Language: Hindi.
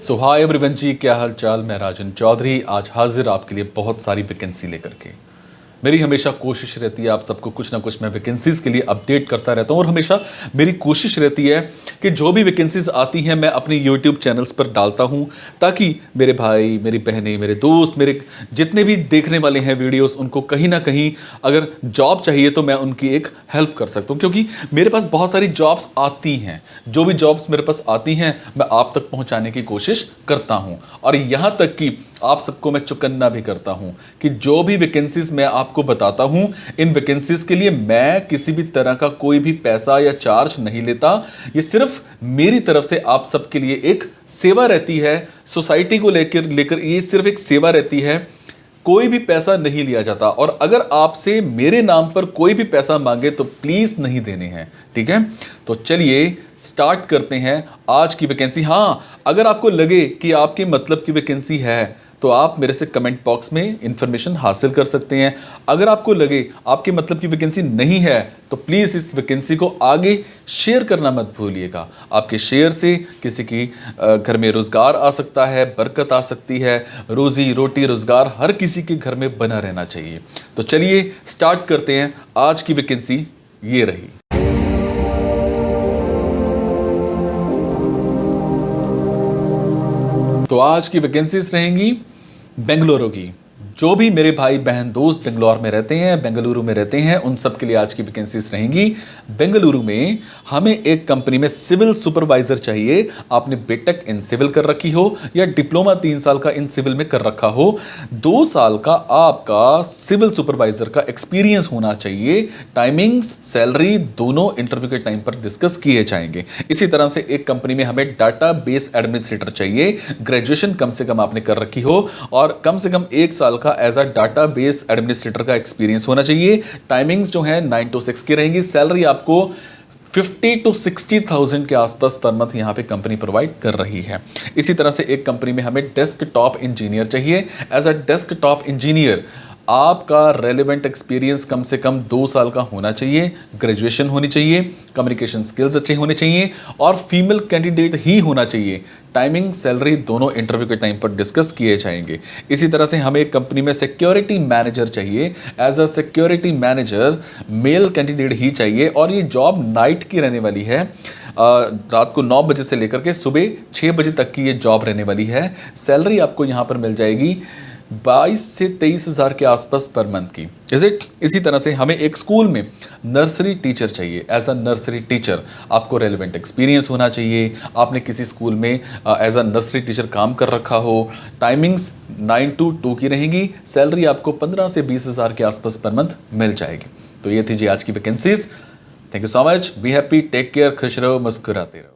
सो हाय एवरीवन जी, क्या हाल चाल। मैं राजन चौधरी आज हाजिर आपके लिए बहुत सारी वैकेंसी लेकर के। मेरी हमेशा कोशिश रहती है आप सबको कुछ ना कुछ मैं वैकेंसीज़ के लिए अपडेट करता रहता हूँ और हमेशा मेरी कोशिश रहती है कि जो भी वैकेंसीज़ आती हैं मैं अपने यूट्यूब चैनल्स पर डालता हूँ, ताकि मेरे भाई, मेरी बहनें, मेरे दोस्त, मेरे जितने भी देखने वाले हैं वीडियोस, उनको कहीं ना कहीं अगर जॉब चाहिए तो मैं उनकी एक हेल्प कर सकता हूँ। क्योंकि मेरे पास बहुत सारी जॉब्स आती हैं, जो भी जॉब्स मेरे पास आती हैं मैं आप तक पहुँचाने की कोशिश करता हूँ। और यहाँ तक कि आप सबको मैं चौकन्ना भी करता हूँ कि जो भी वैकेंसीज मैं आपको बताता हूँ, इन वैकेंसीज के लिए मैं किसी भी तरह का कोई भी पैसा या चार्ज नहीं लेता। ये सिर्फ मेरी तरफ से आप सबके लिए एक सेवा रहती है, सोसाइटी को लेकर ये सिर्फ एक सेवा रहती है, कोई भी पैसा नहीं लिया जाता। और अगर आपसे मेरे नाम पर कोई भी पैसा मांगे तो प्लीज नहीं देने हैं, ठीक है। तो चलिए स्टार्ट करते हैं आज की वैकेंसी। हाँ, अगर आपको लगे कि आपके मतलब की वैकेंसी है तो आप मेरे से कमेंट बॉक्स में इंफॉर्मेशन हासिल कर सकते हैं। अगर आपको लगे आपके मतलब की वैकेंसी नहीं है तो प्लीज़ इस वैकेंसी को आगे शेयर करना मत भूलिएगा। आपके शेयर से किसी की घर में रोज़गार आ सकता है, बरकत आ सकती है, रोज़ी रोटी रोज़गार हर किसी के घर में बना रहना चाहिए। तो चलिए स्टार्ट करते हैं। आज की वैकेंसी ये रही। तो आज की वैकेंसीज रहेंगी बेंगलुरु की। जो भी मेरे भाई बहन दोस्त बेंगलोर में रहते हैं, बेंगलुरु में रहते हैं, उन सब के लिए आज की वैकेंसीज रहेंगी। बेंगलुरु में हमें एक कंपनी में सिविल सुपरवाइजर चाहिए। आपने बीटेक इन सिविल कर रखी हो या डिप्लोमा 3 साल का इन सिविल में कर रखा हो, 2 साल का आपका सिविल सुपरवाइजर का एक्सपीरियंस होना चाहिए। टाइमिंग्स, सैलरी दोनों इंटरव्यू के टाइम पर डिस्कस किए जाएंगे। इसी तरह से एक कंपनी में हमें डाटा बेस एडमिनिस्ट्रेटर चाहिए। ग्रेजुएशन कम से कम आपने कर रखी हो और कम से कम 1 साल का एज अ डाटाबेस एडमिनिस्ट्रेटर का एक्सपीरियंस होना चाहिए। टाइमिंग्स जो है 9 to 6 की रहेंगी। सैलरी आपको 50 to 60,000 के आसपास पर मंथ यहां पे कंपनी प्रोवाइड कर रही है। इसी तरह से एक कंपनी में हमें डेस्कटॉप इंजीनियर चाहिए। एज अ डेस्कटॉप इंजीनियर आपका रेलेवेंट एक्सपीरियंस कम से कम 2 साल का होना चाहिए, ग्रेजुएशन होनी चाहिए, कम्युनिकेशन स्किल्स अच्छे होने चाहिए और फीमेल कैंडिडेट ही होना चाहिए। टाइमिंग, सैलरी दोनों इंटरव्यू के टाइम पर डिस्कस किए जाएंगे। इसी तरह से हमें एक कंपनी में सिक्योरिटी मैनेजर चाहिए। As a security manager male candidate ही चाहिए और ये जॉब नाइट की रहने वाली है। रात को 9 बजे से लेकर के सुबह 6 बजे तक की ये जॉब रहने वाली है। सैलरी आपको यहाँ पर मिल जाएगी 22 से 23 हज़ार के आसपास पर मंथ की। Is it. इसी तरह से हमें एक स्कूल में नर्सरी टीचर चाहिए। एज अ नर्सरी टीचर आपको रेलेवेंट एक्सपीरियंस होना चाहिए। आपने किसी स्कूल में एज अ नर्सरी टीचर काम कर रखा हो। टाइमिंग्स 9 to 2 की रहेंगी। सैलरी आपको 15 से 20 हज़ार के आसपास पर मंथ मिल जाएगी। तो ये थी जी आज की vacancies. Thank you so much. Be happy, take care, खुश रहो, मुस्कुराते रहो।